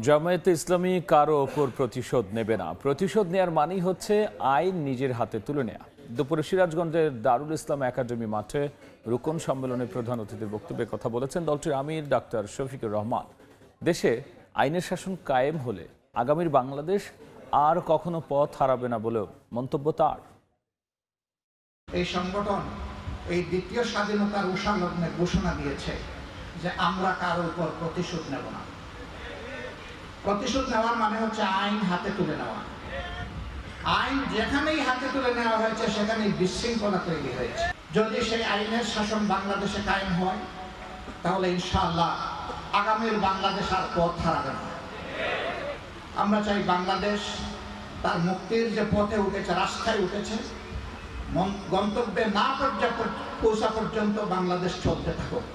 জামায়াতে ইসলামী কারো ওপর প্রতিশোধ নেবে না। প্রতিশোধ নেয়ার মানেই হচ্ছে আইন নিজের হাতে তুলে নেয়া। দুপুরে সিরাজগঞ্জের দারুল ইসলাম একাডেমি মাঠে রুকন সম্মেলনে প্রধান অতিথির বক্তব্যে কথা বলেছেন দলটির আমির ডাক্তার শফিকুর রহমান। দেশে আইনের শাসন কায়েম হলে আগামীর বাংলাদেশ আর কখনো পথ হারাবে না বলেও মন্তব্য তার। এই সংগঠন এই দ্বিতীয় স্বাধীনতার উষালগ্নে ঘোষণা দিয়েছে যে আমরা কারো উপর প্রতিশোধ নেব না। প্রতিশোধ নেওয়ার মানে হচ্ছে আইন হাতে তুলে নেওয়া। আইন যেখানেই হাতে তুলে নেওয়া হয়েছে সেখানেই বিশৃঙ্খলা তৈরি হয়েছে। যদি সেই আইনের শাসন বাংলাদেশে কায়েম হয় তাহলে ইনশাআল্লাহ আগামীর বাংলাদেশ আর পথ হারাবে না। আমরা চাই বাংলাদেশ তার মুক্তির যে পথে উঠেছে, রাস্তায় উঠেছে, গন্তব্যে না পৌঁছা পর্যন্ত বাংলাদেশ চলতে থাকুক।